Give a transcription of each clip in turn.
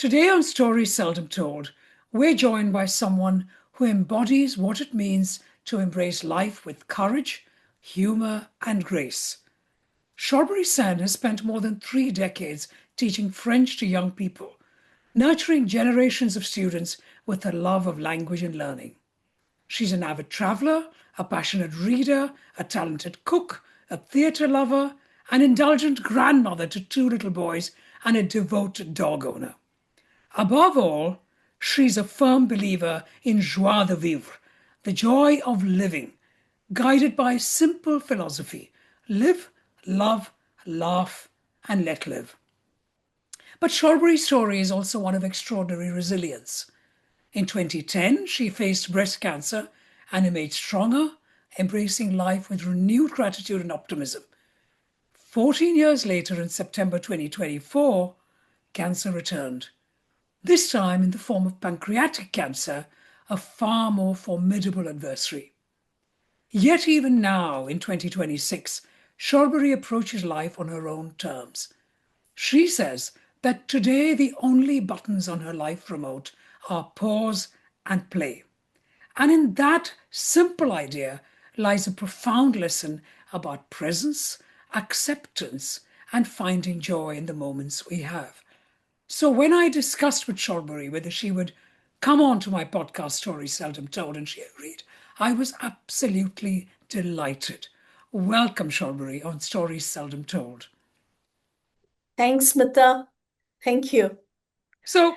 Today on Stories Seldom Told, we're joined by someone who embodies what it means to embrace life with courage, humour, and grace. Sarbari Sen has spent more than 3 decades teaching French to young people, nurturing generations of students with a love of language and learning. She's an avid traveller, a passionate reader, a talented cook, a theatre lover, an indulgent grandmother to two little boys, and a devoted dog owner. Above all, she's a firm believer in joie de vivre, the joy of living, guided by a simple philosophy: live, love, laugh, and let live. But Shorbury's story is also one of extraordinary resilience. In 2010, she faced breast cancer and emerged stronger, embracing life with renewed gratitude and optimism. 14 years later, in September 2024, cancer returned, this time in the form of pancreatic cancer, a far more formidable adversary. Yet even now, in 2026, Shorbury approaches life on her own terms. She says that today the only buttons on her life remote are pause and play. And in that simple idea lies a profound lesson about presence, acceptance, and finding joy in the moments we have. So when I discussed with Shorbury whether she would come on to my podcast, Stories Seldom Told, and she agreed, I was absolutely delighted. Welcome, Shorbury, on Stories Seldom Told. Thanks, Smita. Thank you. So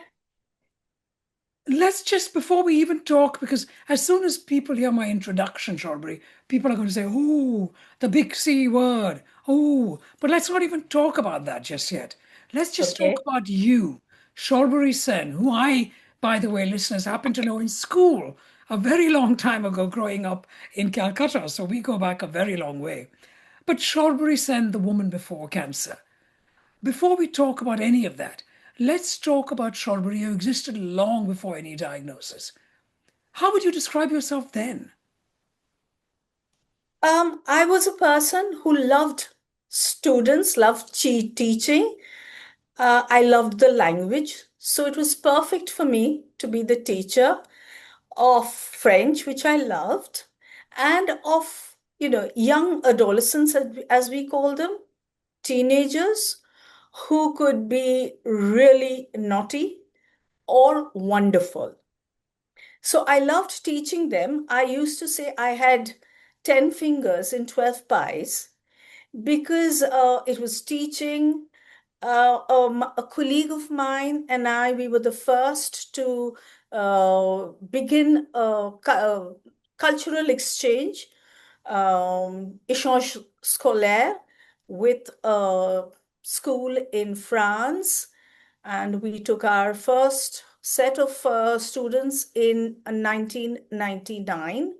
let's just, before we even talk, because as soon as people hear my introduction, Shorbury, people are going to say, oh, the big C word. Oh, but let's not even talk about that just yet. Let's just talk Okay. about you, Sarbari Sen, who I, by the way, listeners, happen to know in school a very long time ago growing up in Calcutta. So we go back a very long way. But Sarbari Sen, the woman before cancer. Before we talk about any of that, let's talk about Sarbari, who existed long before any diagnosis. How would you describe yourself then? I was a person who loved students, loved teaching. I loved the language. So it was perfect for me to be the teacher of French, which I loved, and of, young adolescents, as we call them, teenagers who could be really naughty or wonderful. So I loved teaching them. I used to say I had 10 fingers in 12 pies because it was teaching. A colleague of mine and I, we were the first to begin a cultural exchange, échange scolaire, with a school in France, and we took our first set of students in 1999,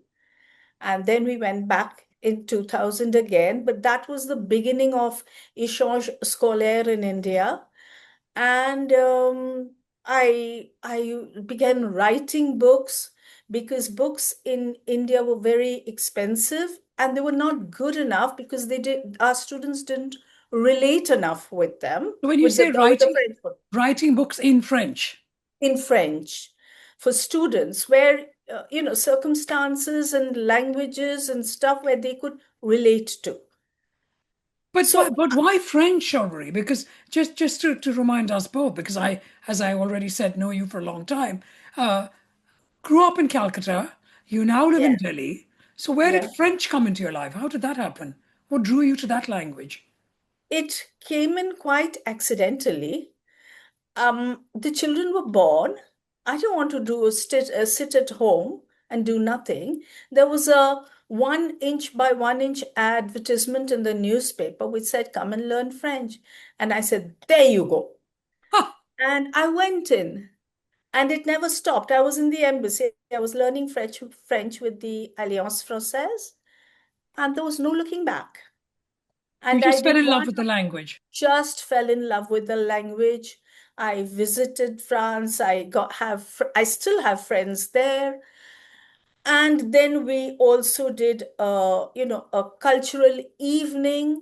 and then we went back in 2000 again, but that was the beginning of échange scolaire in India. And I began writing books because books in India were very expensive and they were not good enough because our students didn't relate enough with them, When you with the say with the writing, French book writing books in French, in French for students where circumstances and languages and stuff where they could relate to. So but why French, Sarbari? Because just to remind us both, because I, as I already said, know you for a long time, uh, grew up in Calcutta. You now live in yeah, Delhi. So where did yeah. French come into your life? How did that happen? What drew you to that language? It came in quite accidentally. The children were born. I don't want to sit at home and do nothing. There was a 1 inch by 1 inch advertisement in the newspaper which said, "Come and learn French." And I said, "There you go." Ha! And I went in, and it never stopped. I was in the embassy. I was learning French with the Alliance Française, and there was no looking back. You And I just fell did in love one, with the language. just fell in love with the language. I visited France. I still have friends there. And then we also did a cultural evening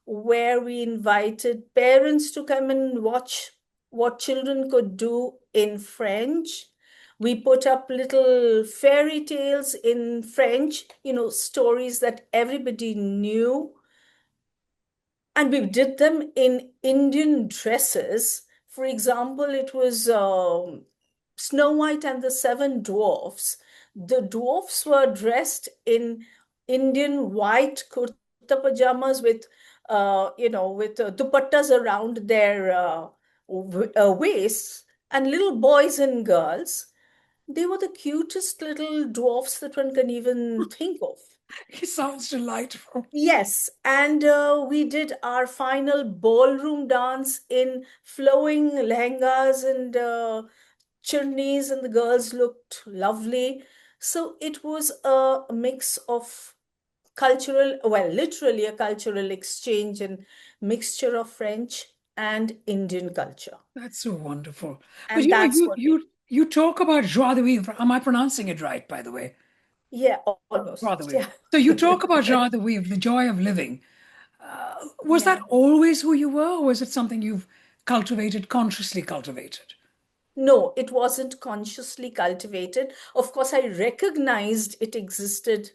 where we invited parents to come and watch what children could do in French. We put up little fairy tales in French, stories that everybody knew. And we did them in Indian dresses. For example, it was Snow White and the Seven Dwarfs. The dwarfs were dressed in Indian white kurta pajamas with, with dupattas around their waists, and little boys and girls. They were the cutest little dwarfs that one can even think of. It sounds delightful. Yes, and we did our final ballroom dance in flowing lehengas and churnis, and the girls looked lovely. So it was a mix of cultural, well, literally a cultural exchange and mixture of French and Indian culture. That's so wonderful. But And that's you what we, you talk about joie de vivre. Am I pronouncing it right, by the way? yeah, Joie de almost, vivre. yeah. So you talk about joie de vivre, the joy of living. Was that Yeah. always who you were, or was it something you've cultivated, consciously cultivated? No, it wasn't consciously cultivated. Of course, I recognized it existed,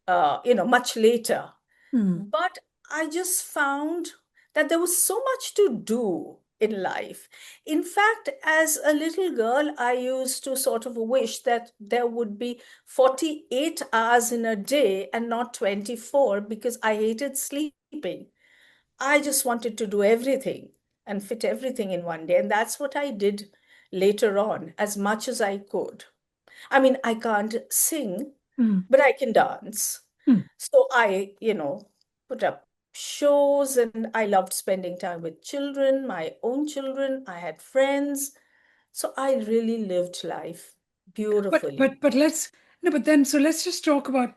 much later. Hmm. But I just found that there was so much to do in life. In fact, as a little girl, I used to sort of wish that there would be 48 hours in a day and not 24, because I hated sleeping. I just wanted to do everything and fit everything in one day. And that's what I did later on, as much as I could. I mean, I can't sing, Hmm. but I can dance. Hmm. So I, put up shows, and I loved spending time with children, my own children. I had friends. So I really lived life beautifully. But let's no, but then so let's just talk about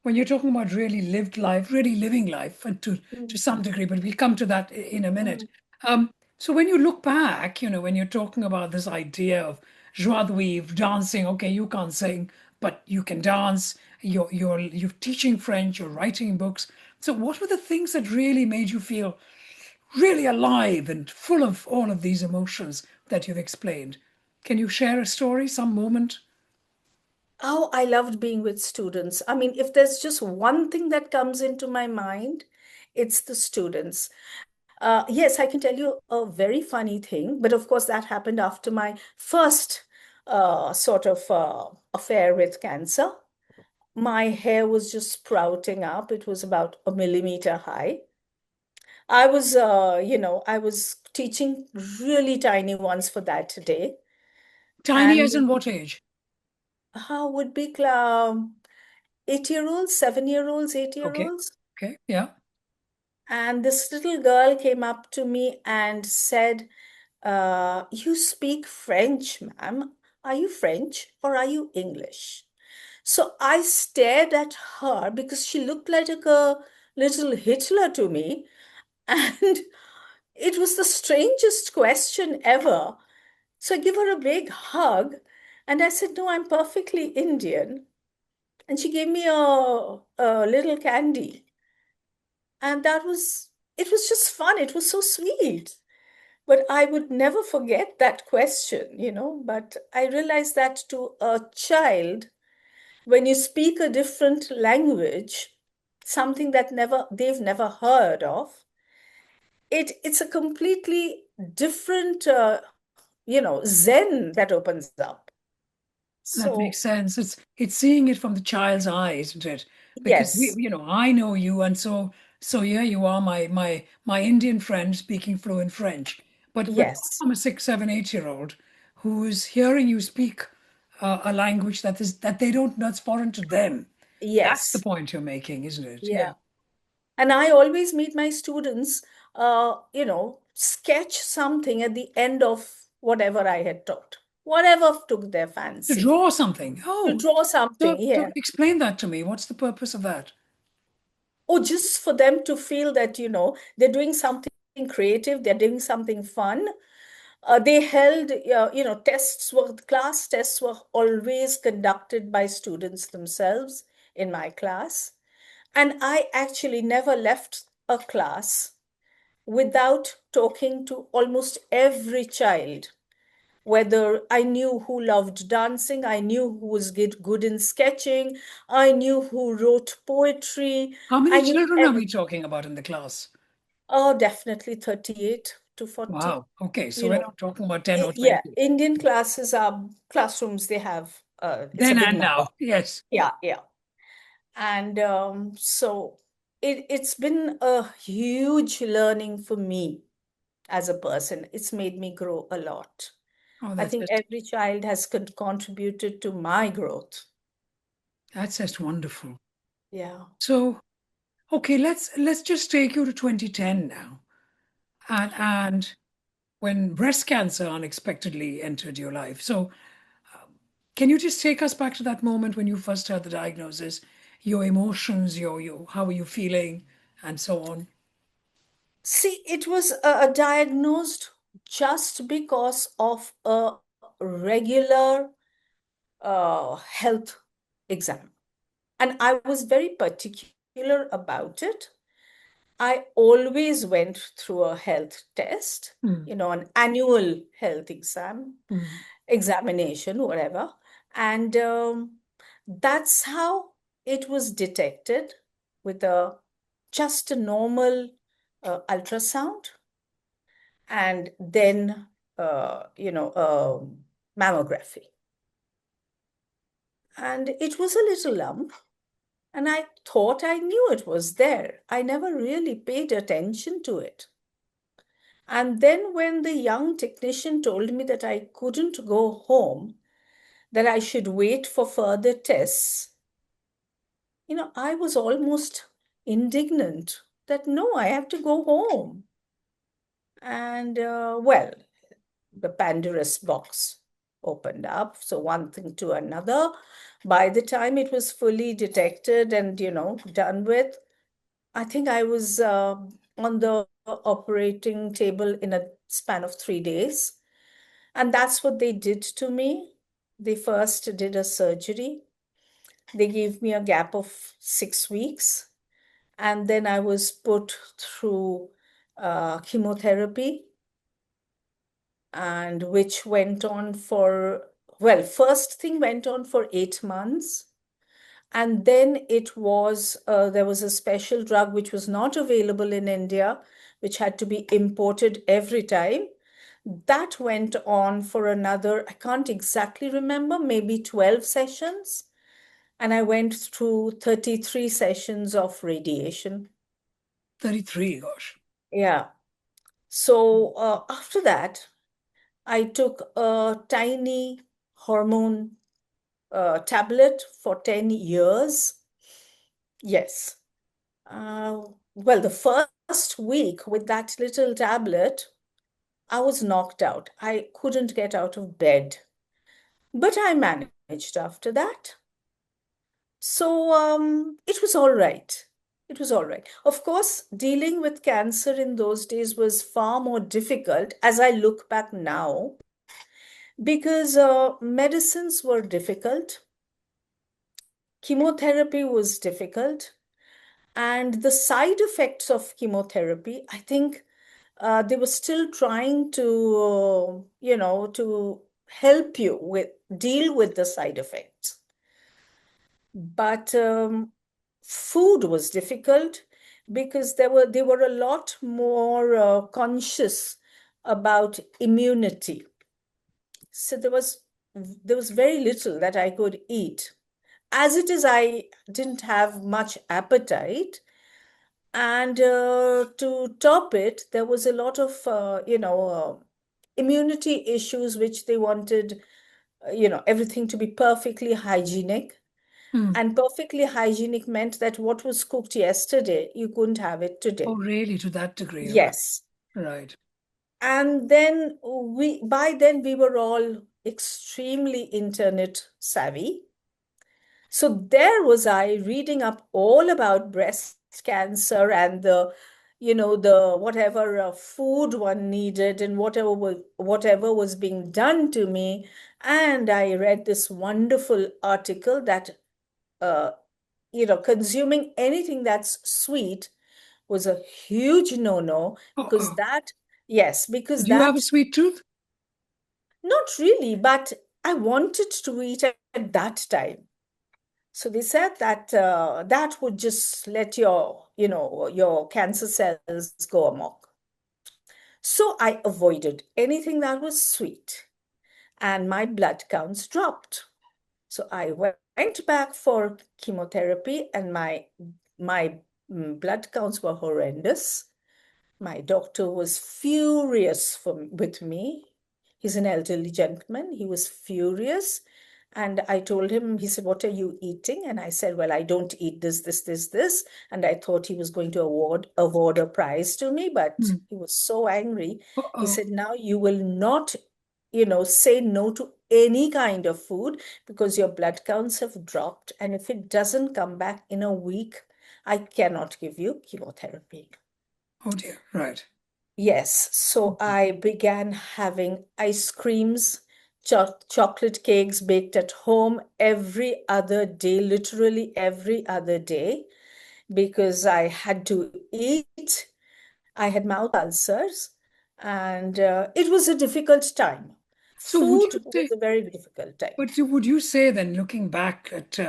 when you're talking about really lived life, really living life, and to Mm, some degree, but we'll come to that in a minute. mm. So when you look back, when you're talking about this idea of joie de vivre, dancing, okay, you can't sing, but you can dance. You're teaching French, you're writing books. So what were the things that really made you feel really alive and full of all of these emotions that you've explained? Can you share a story, some moment? Oh, I loved being with students. I mean, if there's just one thing that comes into my mind, it's the students. Yes, I can tell you a very funny thing, but of course, that happened after my first sort of affair with cancer. My hair was just sprouting up. It was about a millimeter high. I was teaching really tiny ones for that day. Tiny as And in what age? how would be 8-year-olds, 7-year-olds, eight year Okay. olds? Okay. Yeah. And this little girl came up to me and said, You speak French, ma'am. Are you French or are you English? So I stared at her because she looked like a little Hitler to me. And it was the strangest question ever. So I give her a big hug and I said, No, I'm perfectly Indian. And she gave me a little candy. And it was just fun. It was so sweet. But I would never forget that question. But I realized that to a child, when you speak a different language, something that they've never heard of, it's a completely different zen that opens up. That makes So sense. It's seeing it from the child's eye, isn't it? Because yes, I know you, and so here you are, my Indian friend speaking fluent French. But not yes, from a 6, 7, 8-year-old who is hearing you speak a language that they don't that's foreign to them. That's the yes, point you're making, isn't it? Yeah. yeah. And I always meet my students, sketch something at the end of whatever I had taught, whatever took their To fancy, draw something. to Oh, draw something, so yeah. explain that to me. What's the purpose of that? Or just for them to feel that, they're doing something creative, they're doing something fun. They held, class tests were always conducted by students themselves in my class. And I actually never left a class without talking to almost every child, whether I knew who loved dancing, I knew who was good in sketching, I knew who wrote poetry, How many I knew children are we every, talking about in the class? oh, definitely 38 to 40. Wow. Okay. So You we're know, not talking about 10 or yeah, 20. Indian classes are classrooms, they have, it's a Then big and number. now. Yes. Yeah, yeah. And so it's been a huge learning for me as a person. It's made me grow a lot. Oh, I think every child has contributed to my growth. that's just wonderful. Yeah. So, okay, let's just take you to 2010 now. And when breast cancer unexpectedly entered your life. So, can you just take us back to that moment when you first heard the diagnosis, your emotions, your how were you feeling, and so on? See, it was diagnosed just because of a regular health exam. And I was very particular about it. I always went through a health test, Mm, an annual health mm. examination, whatever. And that's how it was detected with a just a normal ultrasound and then, mammography. And it was a little lump. And I thought I knew it was there. I never really paid attention to it. And then when the young technician told me that I couldn't go home, that I should wait for further tests, I was almost indignant that no, I have to go home. And well, the Pandora's box opened up. So one thing to another. By the time it was fully detected and, done with, I think I was on the operating table in a span of 3 days. And that's what they did to me. They first did a surgery. They gave me a gap of 6 weeks. And then I was put through chemotherapy, and which went on for, well, first thing went on for 8 months. And then there was a special drug which was not available in India, which had to be imported every time. That went on for another, I can't exactly remember, maybe 12 sessions. And I went through 33 sessions of radiation. 33, gosh. Yeah. So after that, I took a tiny hormone tablet for 10 years. Yes. Uh, well, the first week with that little tablet, I was knocked out. I couldn't get out of bed. But I managed after that. So it was all right. It was all right. Of course, dealing with cancer in those days was far more difficult as I look back now because medicines were difficult, chemotherapy was difficult, and the side effects of chemotherapy, I think they were still trying to help you with deal with the side effects. But food was difficult because they were a lot more conscious about immunity. So there was very little that I could eat. As it is, I didn't have much appetite. And to top it, there was a lot of, immunity issues, which they wanted, everything to be perfectly hygienic. Hmm. And perfectly hygienic meant that what was cooked yesterday, you couldn't have it Oh, today. really? To that degree? Okay. Yes. Right. And then by then, we were all extremely internet savvy. So there was I reading up all about breast cancer and the whatever food one needed and whatever was being done to me. And I read this wonderful article that uh, consuming anything that's sweet was a huge no-no because Uh-oh. Yes, because Do you have a that, sweet tooth? not really, but I wanted to eat at that time. So they said that that would just let your cancer cells go amok. So I avoided anything that was sweet, and my blood counts dropped. So I went back for chemotherapy, and my blood counts were horrendous. My doctor was furious with me. He's an elderly gentleman. He was furious. And I told him, he said, "What are you eating?" And I said, "Well, I don't eat this, this, this, this." And I thought he was going to award a prize to me, but Hmm. he was so angry. He Uh-oh. said, "Now you will not, say no to any kind of food because your blood counts have dropped. And if it doesn't come back in a week, I cannot give you chemotherapy." Oh dear. Right. Yes, so I began having ice creams, chocolate cakes baked at home every other day, literally every other day, because I had to eat. I had mouth ulcers, and it was a difficult time. So would you Food was say? a very difficult time. But would you say then, looking back at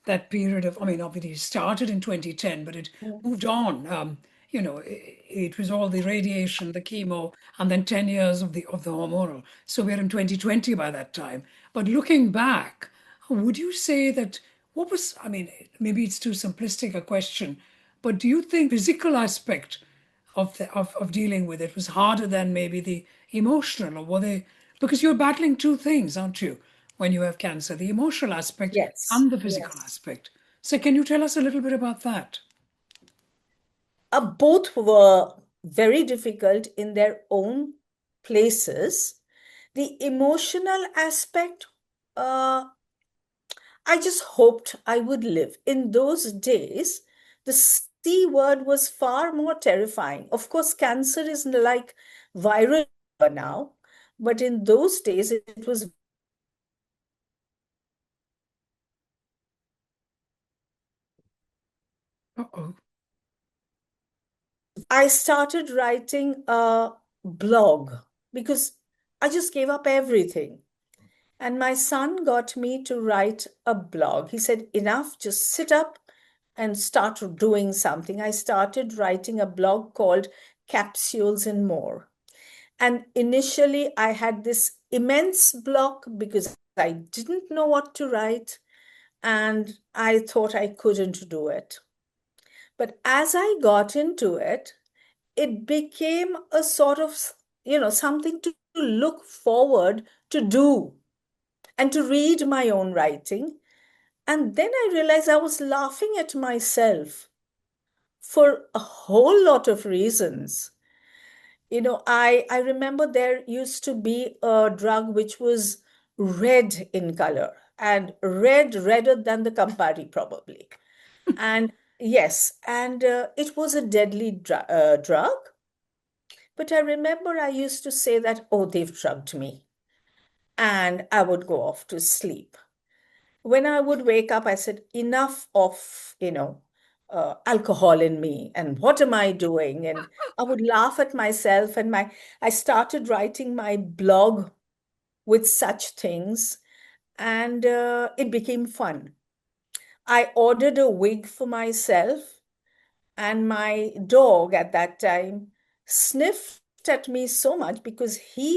that period of, I mean, obviously it started in 2010, but it Mm. moved on. It was all the radiation, the chemo, and then 10 years of the hormonal. So we're in 2020 by that time. But looking back, would you say that what was, I mean, maybe it's too simplistic a question, but do you think physical aspect of dealing with it was harder than maybe the emotional, or were they, because you're battling two things, aren't you, when you have cancer, the emotional aspect Yes, and the physical yes. aspect? So can you tell us a little bit about that? Both were very difficult in their own places. The emotional aspect, uh, I just hoped I would live. In those days, the C word was far more terrifying. Of course, cancer is like viral now, but in those days, it was. Uh-oh. I started writing a blog because I just gave up everything. And my son got me to write a blog. He said, "Enough, just sit up and start doing something." I started writing a blog called Capsules and More. And initially, I had this immense block because I didn't know what to write and I thought I couldn't do it. But as I got into it, it became a sort of, something to look forward to do and to read my own writing. And then I realized I was laughing at myself for a whole lot of reasons. I remember there used to be a drug which was red in color and redder than the Campari, probably. And yes, and it was a deadly drug. But I remember I used to say that, "Oh, they've drugged me." And I would go off to sleep. When I would wake up, I said, "Enough of, alcohol in me. And what am I doing?" And I would laugh at myself. And I started writing my blog with such things, and it became fun. I ordered a wig for myself, and my dog at that time sniffed at me so much because he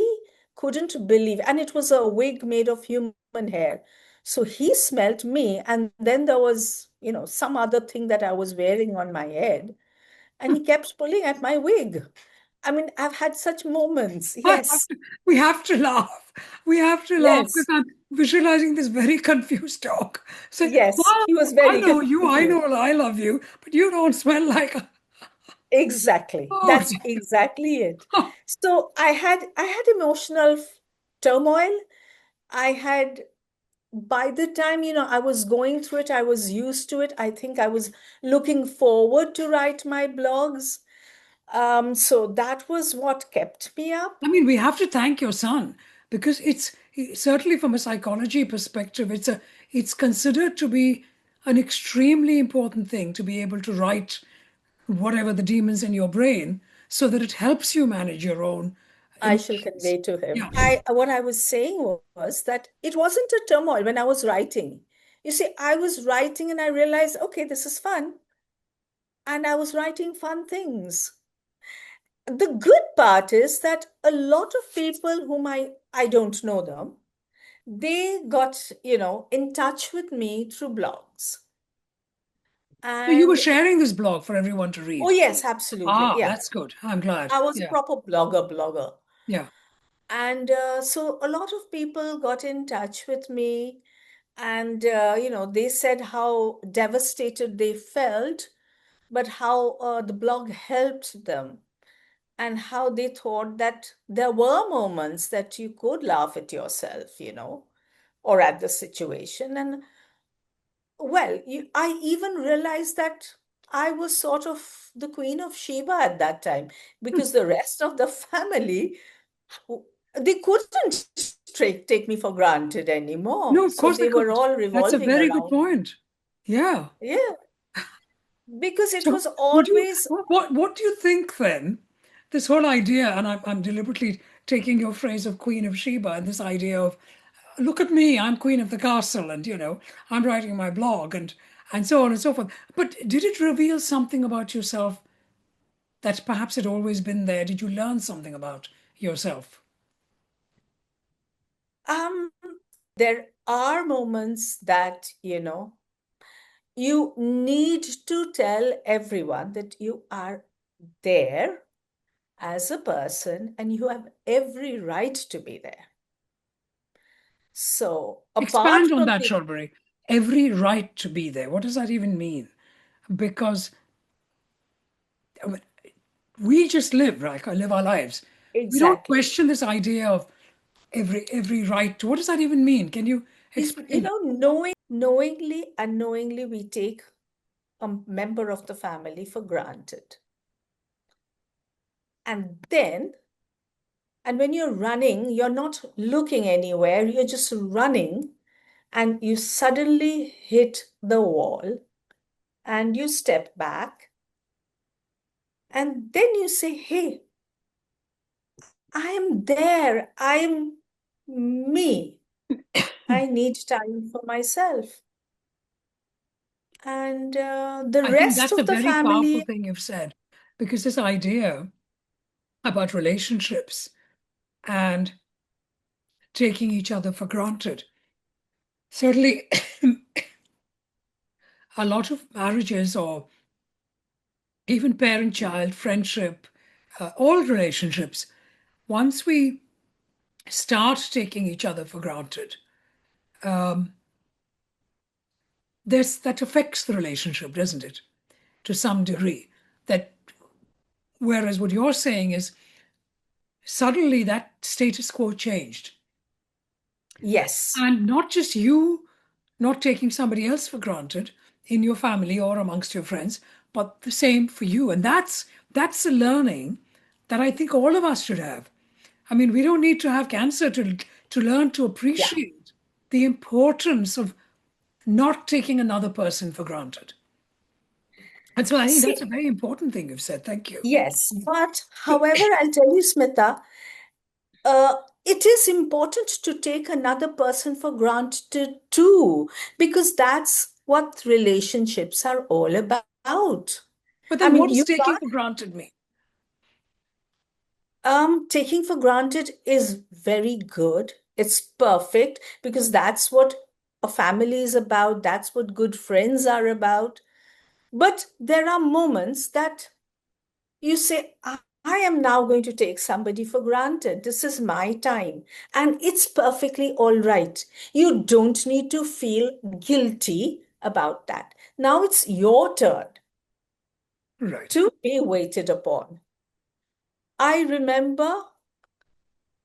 couldn't believe, and it was a wig made of human hair. So he smelt me, and then there was, some other thing that I was wearing on my head, and he kept pulling at my wig. I mean, I've had such moments. I have Yes, to, we have to laugh. We have to laugh because yes, I'm visualizing this very confused dog. Say, yes. "Wow, He was I very know you, I confused. know I love you, but you don't smell like a." Exactly. Oh, That's exactly it. So I had emotional turmoil. I had By the time, I was going through it, I was used to it. I think I was looking forward to write my blogs. So that was what kept me up. I mean, we have to thank your son because it's certainly from a psychology perspective, it's considered to be an extremely important thing to be able to write whatever the demons in your brain so that it helps you manage your own I shall emotions. convey to him. Yeah. I what I was saying was that it wasn't a turmoil when I was writing. You see, I was writing and I realized, okay, this is fun. And I was writing fun things. The good part is that a lot of people whom I don't know them, they got, in touch with me through blogs. So you were And sharing this blog for everyone to oh read. yes, absolutely. Ah, Yeah. that's good. I'm glad. I was a Yeah. proper blogger. Yeah. And so a lot of people got in touch with me, and they said how devastated they felt, but how the blog helped them, and how they thought that there were moments that you could laugh at yourself, or at the situation. And well, I even realized that I was sort of the Queen of Sheba at that time, because the rest of the family, w- they couldn't take me for granted No, anymore. of So course I they were couldn't. all That's a revolving very good around me. point. Yeah. Yeah, because it So was would you always what do you think then? This whole idea, and I'm deliberately taking your phrase of Queen of Sheba and this idea of look at me, I'm Queen of the Castle, and I'm writing my blog and so on and so forth. But did it reveal something about yourself that perhaps had always been there? Did you learn something about yourself? um there are moments that, you need to tell everyone that you are there as a person and you have every right to be there. So, apart Expand on from that, the Shalbury. Every right to be there. What does that even mean? Because I mean, we just live, right? Live our lives. We don't exactly, question this idea of every right. What does that even mean? Can you explain that? knowingly, unknowingly, we take a member of the family for granted. And then, and when you're running, you're not looking anywhere, you're just running, and you suddenly hit the wall and you step back, and then you say, hey, I am there. I'm me. I need time for myself. And the I think rest that's a of the very powerful family, thing you've said, because this idea about relationships and taking each other for granted. Certainly, a lot of marriages or even parent child friendship, all relationships, once we start taking each other for granted, that affects the relationship, doesn't it? To some degree. That whereas what you're saying is suddenly that status quo changed. yes, And not just you not taking somebody else for granted in your family or amongst your friends, but the same for you. And that's a learning that I think all of us should have. I mean, we don't need to have cancer to learn to yeah. appreciate the importance of not taking another person for granted. And so I think that's a See, very important thing you've said. Thank you. yes, but however, I'll tell you, Smita, uh, it is important to take another person for granted too, because that's what relationships are all about. But I then what mean, does you taking can't for granted mean? taking for granted is very good. It's perfect because that's what a family is about. That's what good friends are about. But there are moments that you say, I am now going to take somebody for granted. This is my time. And it's perfectly all right. You don't need to feel guilty about that. Now it's your turn Right. to be waited upon. I remember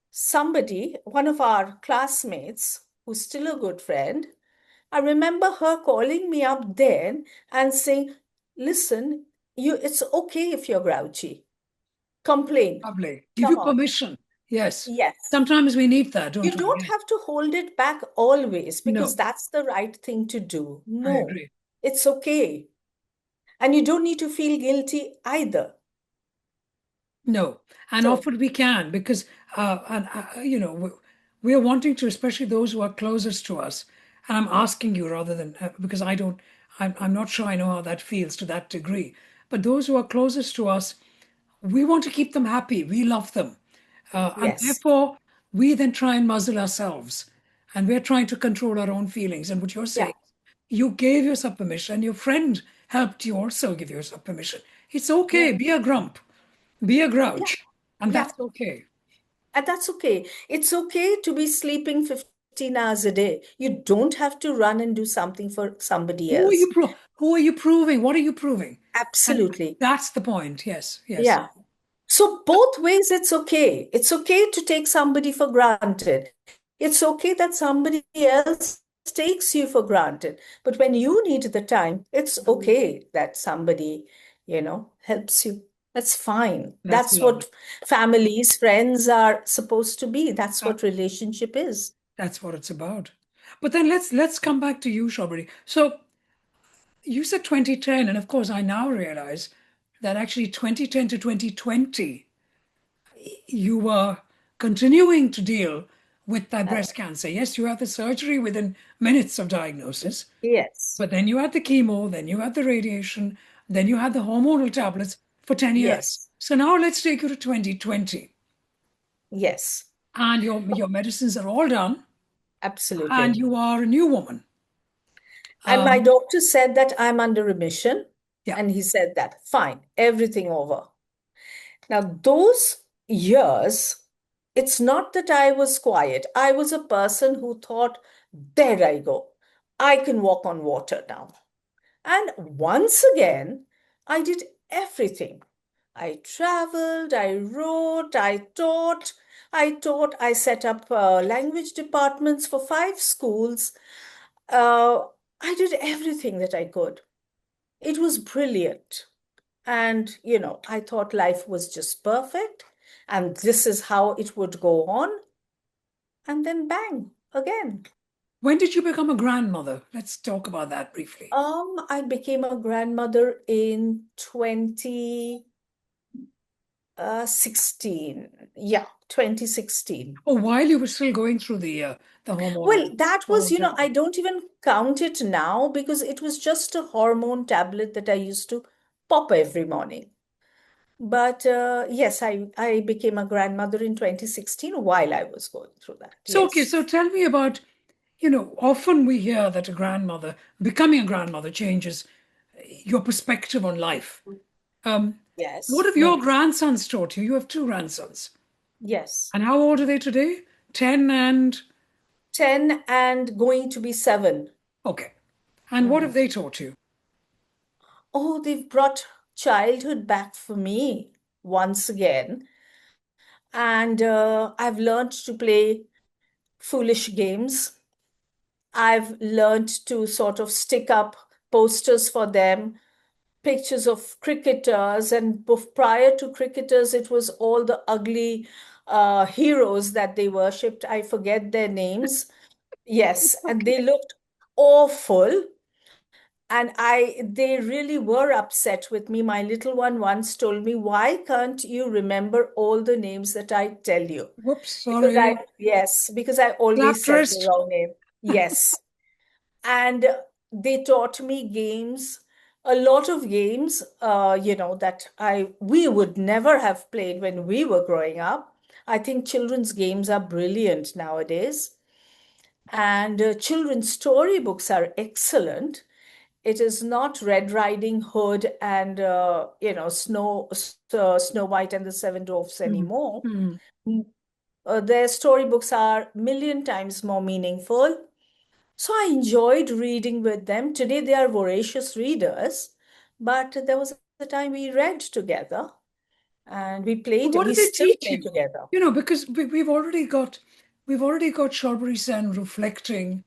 somebody, one of our classmates, who's still a good friend, I remember her calling me up then and saying, listen, it's okay if you're grouchy. Complain. Lovely. Give Come you on. permission. Yes. Yes. Sometimes we need that, You don't we? don't Yes. have to hold it back always because No, that's the right thing to do. I No, agree. it's okay. And you don't need to feel guilty either. No, and So, often we can because we are wanting to, especially those who are closest to us. And I'm asking you rather than because I don't, I'm not sure I know how that feels to that degree. But those who are closest to us, we want to keep them happy. We love them, and yes. therefore we then try and muzzle ourselves, and we're trying to control our own feelings. And what you're Yeah. saying, you gave yourself permission, and your friend helped you also give yourself permission. It's Yeah. okay. Be a grump. Be a Yeah. grouch, and Yeah. that's okay. And that's okay. It's okay to be sleeping 15 hours a day. You don't have to run and do something for somebody else. Who are you proving? What are you proving? And Absolutely. that's the point. Yes, yes. Yeah. So both ways, it's okay. It's okay to take somebody for granted. It's okay that somebody else takes you for granted. But when you need the time, it's okay that somebody, helps you. That's fine. That's That's lovely. what families, friends are supposed to be. That's Uh, what relationship is. that's what it's about. But then let's come back to you, Shabari. So you said 2010, and of course I now realize that actually 2010 to 2020, you were continuing to deal with that Uh, breast cancer. Yes, you had the surgery within minutes of diagnosis. yes. But then you had the chemo, then you had the radiation, then you had the hormonal tablets for 10 years. Yes. So now let's take you to 2020. Yes. And your medicines are all done, and Absolutely. you are a new woman. And my Um, doctor said that I'm under remission. yeah. And he said that, fine, everything over. Now, those years, it's not that I was quiet. I was a person who thought, there I go. I can walk on water now. And once again, I did everything. I traveled, I wrote, I set up language departments for 5 schools. Uh, I did everything that I could. It was brilliant. And, I thought life was just perfect and this is how it would go on. And then bang, again. When did you become a grandmother? Let's talk about that briefly. I became a grandmother in 2016. Yeah, 2016. Oh, while you were still going through the Well, that was, hormone I therapy. don't even count it now because it was just a hormone tablet that I used to pop every morning. But yes, I became a grandmother in 2016 while I was going through that. So, okay, Yes. so tell me about, often we hear that becoming a grandmother changes your perspective on life. Um, what Yes. have your grandsons taught you? You have two grandsons. Yes. And how old are they today? 10 and 10 and going to be 7. okay. And what have Mhm. they taught you? Oh, they've brought childhood back for me once again. And I've learned to play foolish games. I've learned to sort of stick up posters for them, pictures of cricketers. And prior to cricketers, it was all the ugly heroes that they worshipped. I forget their names. Yes, and they Okay. looked awful. And they really were upset with me. My little one once told me, why can't you remember all the names that I tell you? Whoops, Because sorry. yes, because I always Slapped said the wrist. wrong name. Yes. And they taught me games, a lot of games, that we would never have played when we were growing up. I think children's games are brilliant nowadays. And children's storybooks are excellent. It is not Red Riding Hood and Snow White and the Seven Dwarfs Mm. anymore. Mm. Their storybooks are million times more meaningful. So I enjoyed reading with them. Today they are voracious readers, but there was a time we read together and What do we they still teach play you? together. Because we've already got Sarbari Sen reflecting.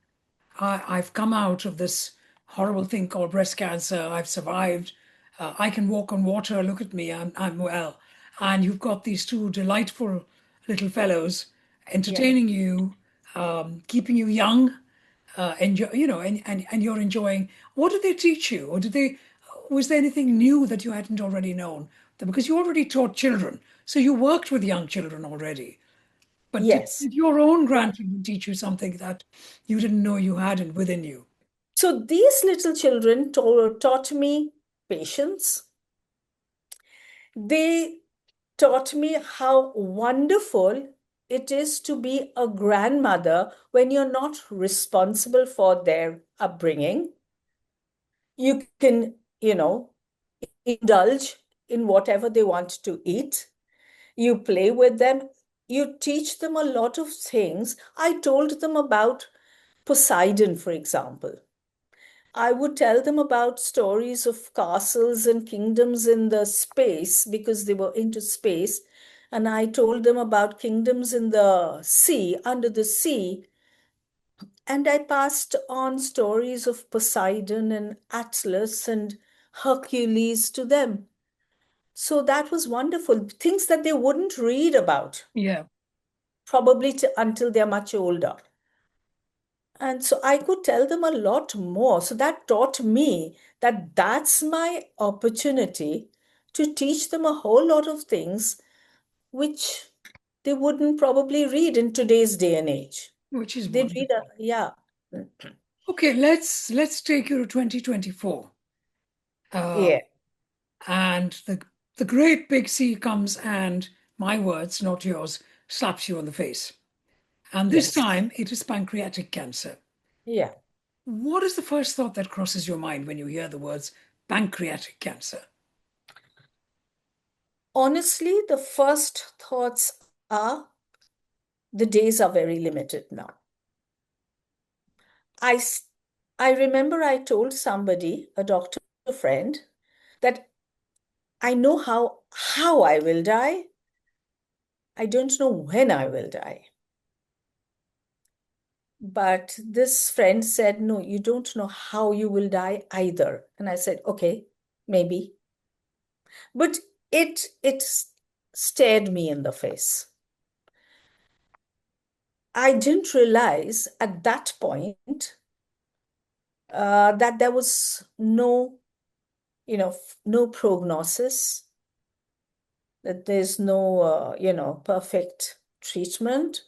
I've come out of this horrible thing called breast cancer. I've survived. I can walk on water. Look at me. I'm well. And you've got these two delightful little fellows Yeah. entertaining you, keeping you young, enjoy, and you're enjoying. What did they teach you, or did they? Was there anything new that you hadn't already known? Because you already taught children, So you worked with young children already. But Yes. did your own grandchildren teach you something that you didn't know you had it within you? So these little children taught me patience. They taught me how wonderful it is to be a grandmother when you're not responsible for their upbringing. You can, indulge in whatever they want to eat. You play with them. You teach them a lot of things. I told them about Poseidon, for example. I would tell them about stories of castles and kingdoms in the space because they were into space. And I told them about kingdoms in the sea, under the sea. And I passed on stories of Poseidon and Atlas and Hercules to them. So that was wonderful. Things that they wouldn't read about, Yeah, probably until they're much older. And so I could tell them a lot more. So that taught me that that's my opportunity to teach them a whole lot of things which they wouldn't probably read in today's day and age. which is They'd read wonderful. yeah. Okay, let's take you to 2024. Uh, Yeah. and the great big C comes and, my words, not yours, slaps you on the face. And this Yes. time it is pancreatic cancer. Yeah. What is the first thought that crosses your mind when you hear the words pancreatic cancer? Honestly, the first thoughts are the days are very limited now. I, s- I remember I told somebody, a doctor friend, that I know how I will die. I don't know when I will die. But this friend said, no, you don't know how you will die either. And I said, okay, maybe. But it stared me in the face. I didn't realize at that point that there was no prognosis, that there's no, perfect treatment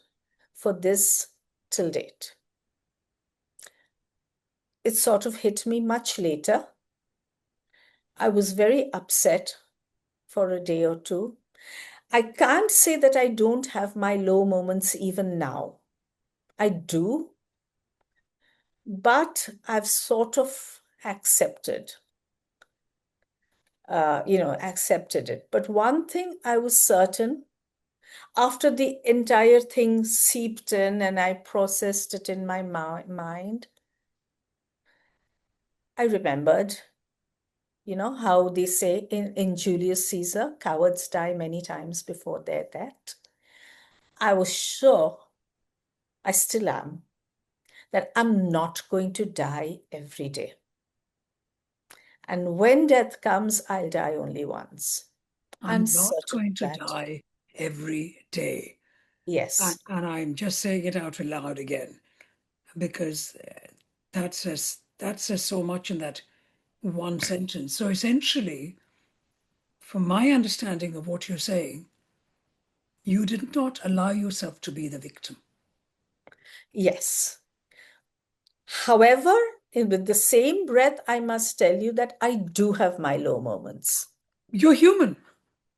for this till date. It sort of hit me much later. I was very upset for a day or two. I can't say that I don't have my low moments even now. I do, but I've sort of accepted it. But one thing I was certain after the entire thing seeped in and I processed it in my mind, I remembered, how they say in Julius Caesar, cowards die many times before their death. I was sure, I still am, that I'm not going to die every day. And when death comes, I'll die only once. I'm I'm not certain going of to that. die every day. And, Yes. and I'm just saying it out loud again because that says so much in that one sentence. So essentially, from my understanding of what you're saying, you did not allow yourself to be the victim. Yes. However, with the same breath, I must tell you that I do have my low moments. You're human.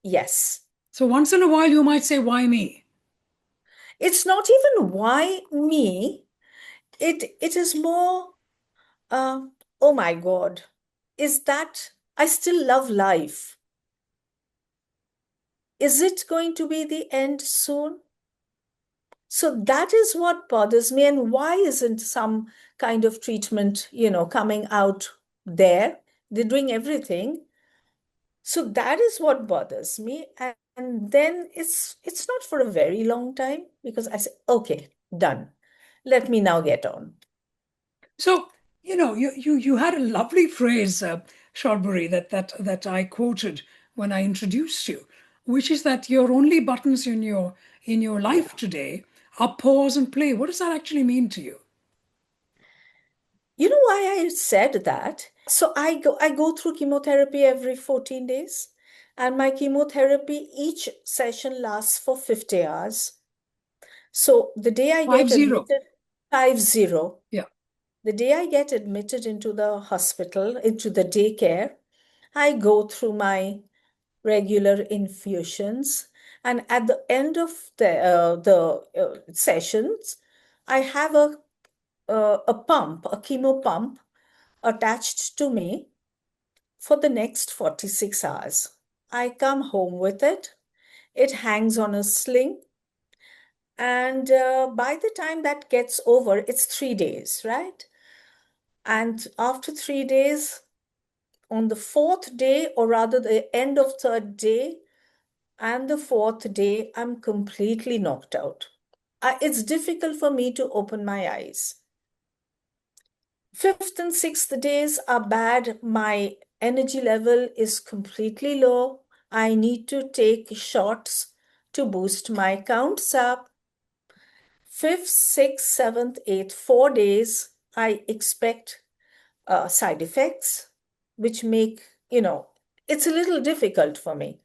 Yes. So once in a while, you might say, why me? It's not even why me. It is more, uh, oh my God, is that I still love life. Is it going to be the end soon? So that is what bothers me. And why isn't some kind of treatment, coming out there? They're doing everything. So that is what bothers me. And then it's not for a very long time because I say, okay, done. Let me now get on. So, you had a lovely phrase, Sarbari, that I quoted when I introduced you, which is that your only buttons in your life today are pause and play. What does that actually mean to you? You know why I said that? So I go through chemotherapy every 14 days. And my chemotherapy, each session lasts for 50 hours. So the day I get 50. admitted, 50, Yeah. the day I get admitted into the hospital, into the daycare, I go through my regular infusions. And at the end of the sessions, I have a pump, a chemo pump attached to me for the next 46 hours. I come home with it. It hangs on a sling. And by the time that gets over, it's 3 days, right? And after 3 days, on the fourth day, or rather the end of third day and the fourth day, I'm completely knocked out. It's difficult for me to open my eyes. Fifth and sixth days are bad. My energy level is completely low. I need to take shots to boost my counts up. Fifth, sixth, seventh, eighth, 4 days, I expect side effects, which make, it's a little difficult for me.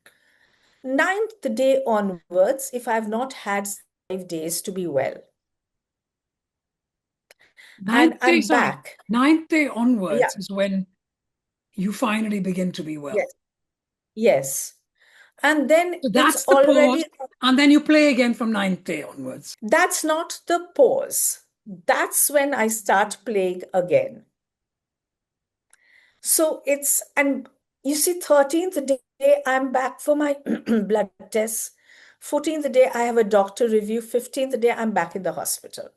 Ninth day onwards, if I've not had 5 days to be well, and Ninth day, I'm sorry. back. Ninth day Yeah, onwards is when you finally begin to be well. yes, yes. And then So it's that's the pause. already, And then you play again from ninth day onwards. that's not the pause. That's when I start playing again. So and you see, 13th day, I'm back for my blood tests. 14th day, I have a doctor review. 15th day, I'm back in the hospital.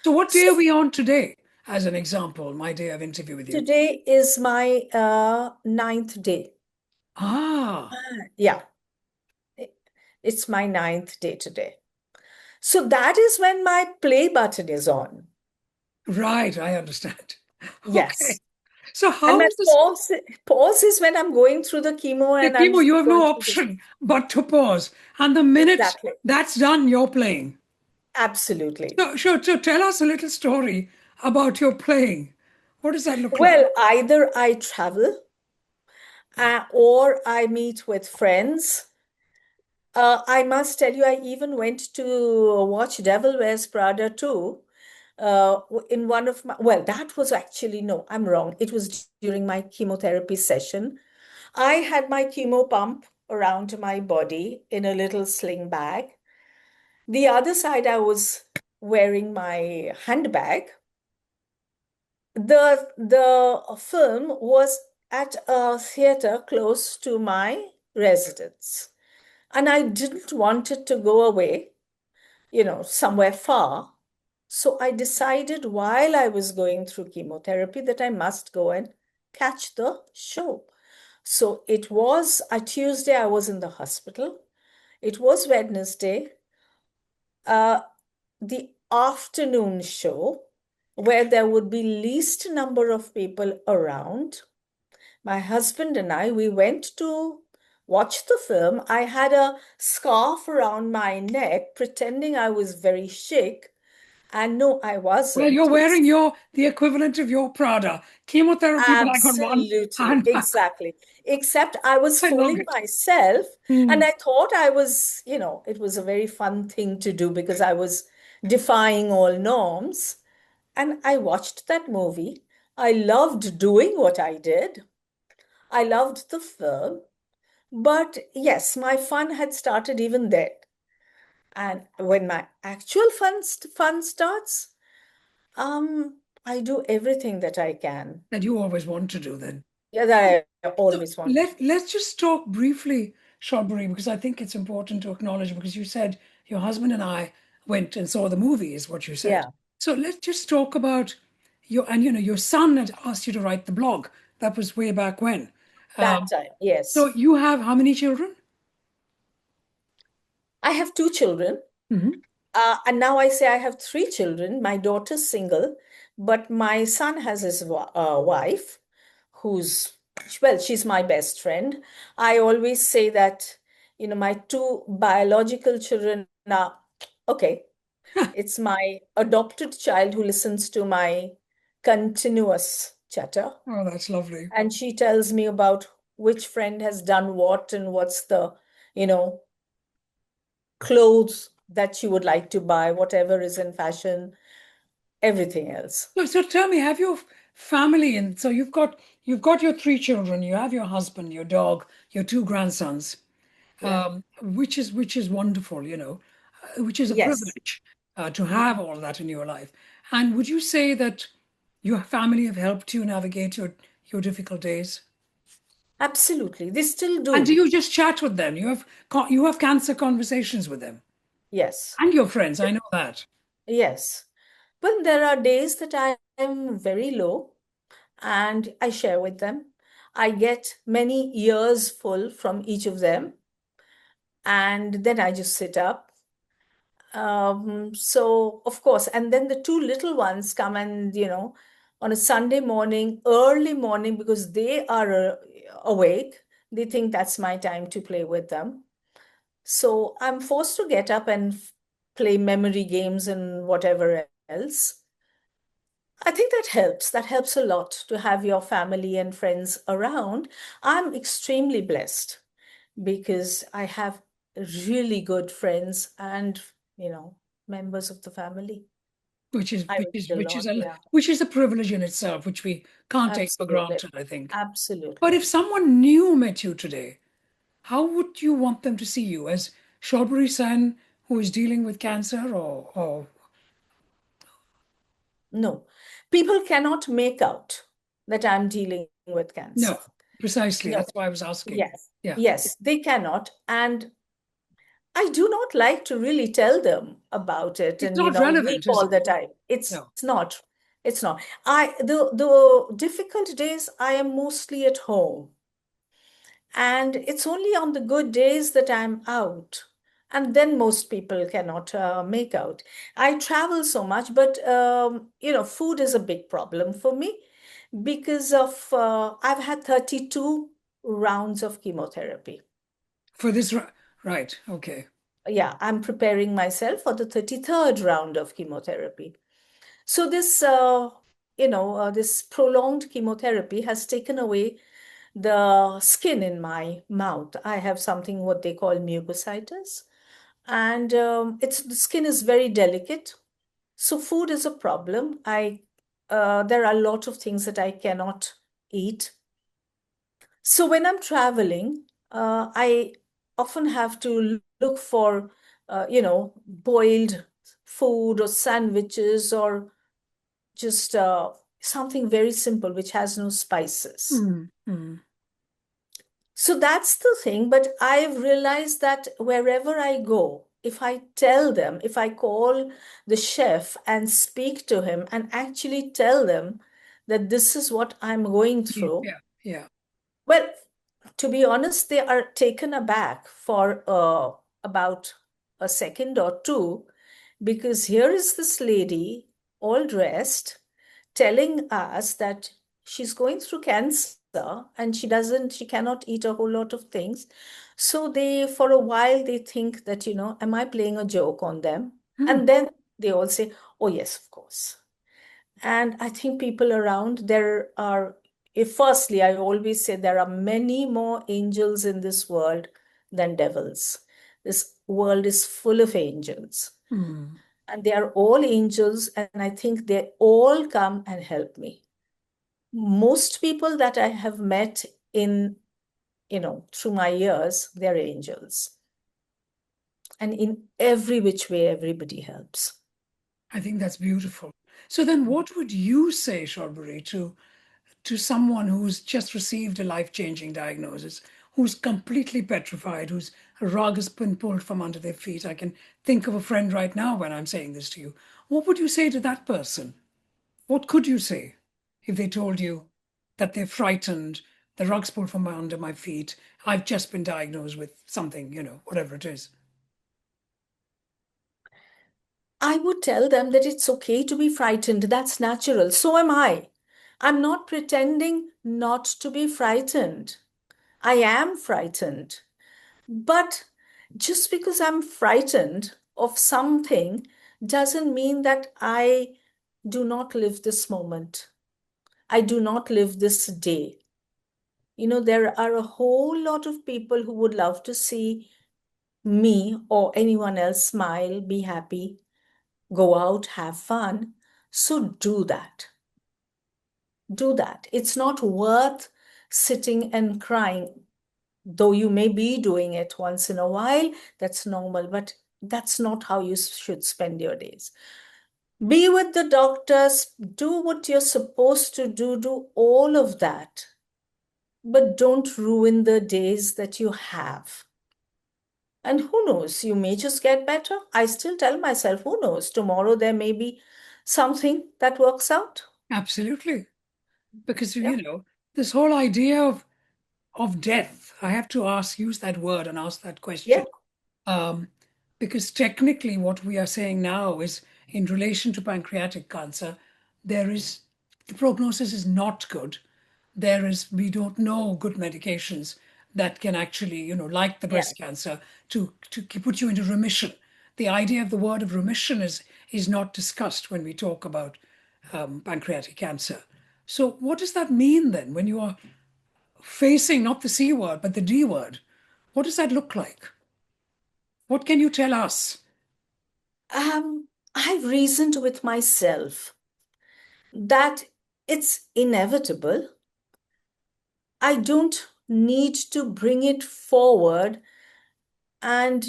So what day So are we on today, as an example, my day of interview with you? today is my ninth day. Ah, Yeah, it's my ninth day today. So that is when my play button is on. right, I understand. Okay. Yes. So And how my is this? pause is when I'm going through the chemo The and I'm chemo, you have going no through the. option but to pause. And the minute Exactly. that's done, you're playing. Absolutely. So tell us a little story about your playing. What does that look like? Well, either I travel or I meet with friends. I must tell you, I even went to watch Devil Wears Prada too. In one of my, well, that was actually, no, I'm wrong. It was during my chemotherapy session. I had my chemo pump around my body in a little sling bag. The other side, I was wearing my handbag. The film was at a theater close to my residence. And I didn't want it to go away, somewhere far. So I decided while I was going through chemotherapy that I must go and catch the show. So it was a Tuesday, I was in the hospital. It was Wednesday, uh, the afternoon show where there would be least number of people around. My husband and I, we went to watch the film. I had a scarf around my neck, pretending I was very chic. And no, I Well, wasn't. you're wearing the equivalent of your Prada chemotherapy bag on one Absolutely, handbag. exactly. Except I was I love fooling it. myself, Hmm. and I thought I was, it was a very fun thing to do because I was defying all norms. And I watched that movie. I loved doing what I did. I loved the film. But yes, my fun had started even then. And when my actual fun starts, I do everything that I can. That you always want to do then. Yeah, that I So always want. let's just talk briefly, Shabri, because I think it's important to acknowledge because you said your husband and I went and saw the movie, is what you said. Yeah, So let's just talk about your son had asked you to write the blog. That was way back when. that Um, time. so Yes. you have how many children? I have two children. Hmm. And now I say I have three children. My daughter's single, but my son has his wife, who's, well, she's my best friend. I always say that, my two biological children are, okay, it's my adopted child who listens to my continuous chatter. Oh, that's lovely. And she tells me about which friend has done what and what's the, you know, clothes that you would like to buy, whatever is in fashion, everything else. So tell me, have your family, and so you've got your three children, you have your husband, your dog, your two grandsons, Yeah. which is wonderful, which is a Yes, privilege to have all that in your life. And would you say that your family have helped you navigate your difficult days? absolutely. They still And do do. you just chat with them? You have cancer conversations with them Yes. and your friends. I know that. Yes. But there are days that I am very low and I share with them. I get many years full from each of them, and then I just sit up. So of course, and then the two little ones come and, on a Sunday morning, early morning, because they are awake, they think that's my time to play with them. So I'm forced to get up and play memory games and whatever else. I think that helps. That helps a lot to have your family and friends around. I'm extremely blessed because I have really good friends and, you know, members of the family. which is I which is read a which is lot. a Yeah, which is a privilege in itself, which we can't take for absolutely. granted, I think. But Absolutely. if someone new met you today, how would you want them to see you? As Sarbari Sen, who is dealing with cancer, or No, people cannot make out that I'm dealing with no? cancer. Precisely. No. That's why I was asking. Yes. Yeah, Yes, they cannot. And I do not like to really tell them about it it's and, not weep relevant, is all it? the time. It's No. not. It's not. The difficult days I am mostly at home. And it's only on the good days that I'm out. And then most people cannot make out. I travel so much, but food is a big problem for me because of I've had 32 rounds of chemotherapy. For this, right? Okay. Yeah, I'm preparing myself for the 33rd round of chemotherapy. So this prolonged chemotherapy has taken away the skin in my mouth. I have something what they call mucositis, and it's the skin is very delicate. So food is a problem. I There are a lot of things that I cannot eat. So when I'm traveling, I often have to look for, boiled food or sandwiches or just something very simple which has no spices. Mm, mm. So that's the thing. But I've realized that wherever I go, if I tell them, if I call the chef and speak to him and actually tell them that this is what I'm going through, Yeah, yeah. well, to be honest, they are taken aback for about a second or two, because here is this lady, all dressed, telling us that she's going through cancer and she cannot eat a whole lot of things. So for a while, they think that, am I playing a joke on them? Hmm. And then they all say, oh, yes, of course. And I think people around there are, if firstly, I always say there are many more angels in this world than devils. This world is full of angels. Hmm. And they are all angels, and I think they all come and help me. Most people that I have met through my years, they're angels. And in every which way, everybody helps. I think that's beautiful. So then, what would you say, Sharbari, to someone who's just received a life-changing diagnosis, who's completely petrified, whose rug has been pulled from under their feet? I can think of a friend right now when I'm saying this to you. What would you say to that person? What could you say if they told you that they're frightened, the rug's pulled from under my feet, I've just been diagnosed with something, whatever it is? I would tell them that it's okay to be frightened. That's natural. So am I. I'm not pretending not to be frightened. I am frightened. But just because I'm frightened of something doesn't mean that I do not live this moment. I do not live this day. There are a whole lot of people who would love to see me or anyone else smile, be happy, go out, have fun. So do that. Do that. It's not worth sitting and crying, though you may be doing it once in a while. That's normal, but that's not how you should spend your days. Be with the doctors, do what you're supposed to do all of that, but don't ruin the days that you have. And who knows, you may just get better. I still tell myself, who knows, tomorrow there may be something that works out. Absolutely. Because, Yeah, this whole idea of death, I have to use that word and ask that yeah, question. Um, because technically, what we are saying now is in relation to pancreatic cancer, there is the prognosis is not good. We don't know good medications that can actually, like the yeah. breast cancer, to put you into remission. The idea of the word of remission is not discussed when we talk about pancreatic cancer. So, what does that mean then when you are facing not the C word, but the D word? What does that look like? What can you tell us? I've reasoned with myself that it's inevitable. I don't need to bring it forward and,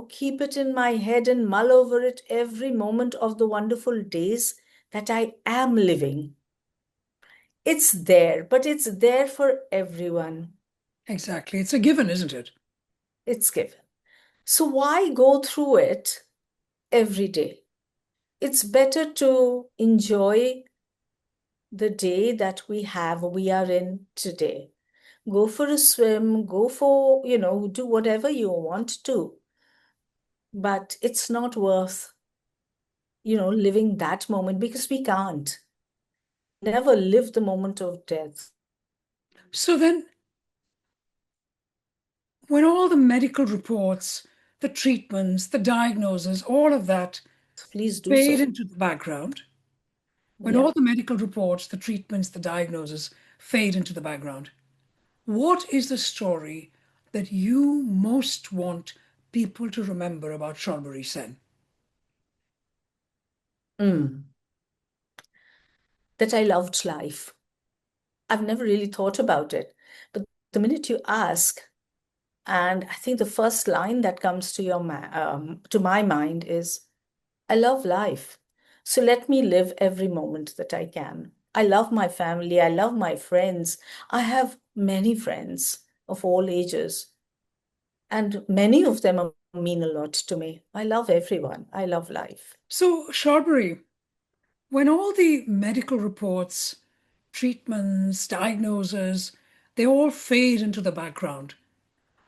keep it in my head and mull over it every moment of the wonderful days that I am living. It's there, but it's there for everyone. Exactly. It's a given, isn't it? It's given. So why go through it every day? It's better to enjoy the day that we are in today. Go for a swim, go for, do whatever you want to. But it's not worth, living that moment because we can't. Never live the moment of death. So then, when all the medical reports, the treatments, the diagnoses, all of that Please do fade so. into the background, when Yeah. all the medical reports, the treatments, the diagnoses fade into the background, what is the story that you most want people to remember about Sarbari Sen? Mm. That I loved life. I've never really thought about it. But the minute you ask, and I think the first line that comes to my mind is, I love life. So let me live every moment that I can. I love my family. I love my friends. I have many friends of all ages, and many of them mean a lot to me. I love everyone. I love life. So, Sarbari, when all the medical reports, treatments, diagnoses, they all fade into the background,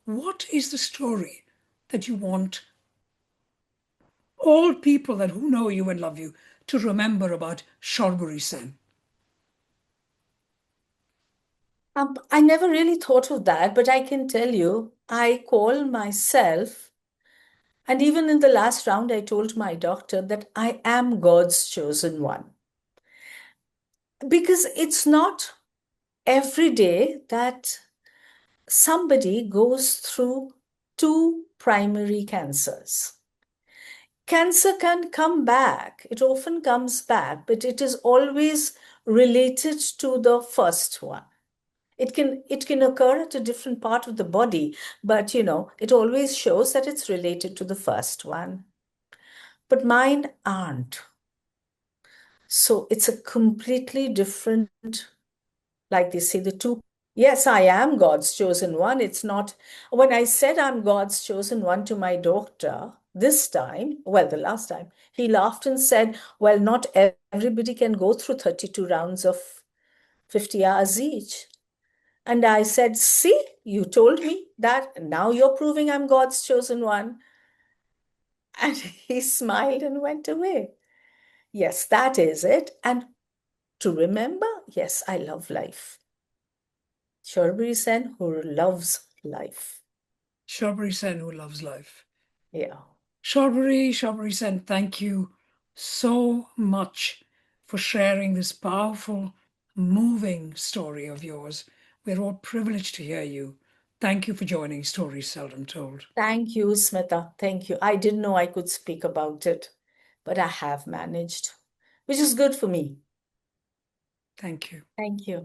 what is the story that you want all people that who know you and love you to remember about Sarbari Sen? I never really thought of that, but I can tell you, I call myself, and even in the last round, I told my doctor that I am God's chosen one. Because it's not every day that somebody goes through two primary cancers. Cancer can come back, it often comes back, but it is always related to the first one. It can occur at a different part of the body, but it always shows that it's related to the first one. But mine aren't. So it's a completely different, like they say, the two. Yes, I am God's chosen one. It's not, when I said I'm God's chosen one to my doctor this time, well, the last time, he laughed and said, well, not everybody can go through 32 rounds of 50 hours each. And I said, see, you told me that. And now you're proving I'm God's chosen one. And he smiled and went away. Yes, that is it. And to remember, yes, I love life. Sarbari Sen, who loves life. Sarbari Sen, who loves life. Yeah. Shabri Sen, thank you so much for sharing this powerful, moving story of yours We're all privileged to hear you. Thank you for joining Stories Seldom Told. Thank you, Smita. Thank you. I didn't know I could speak about it, but I have managed, which is good for me. Thank you. Thank you.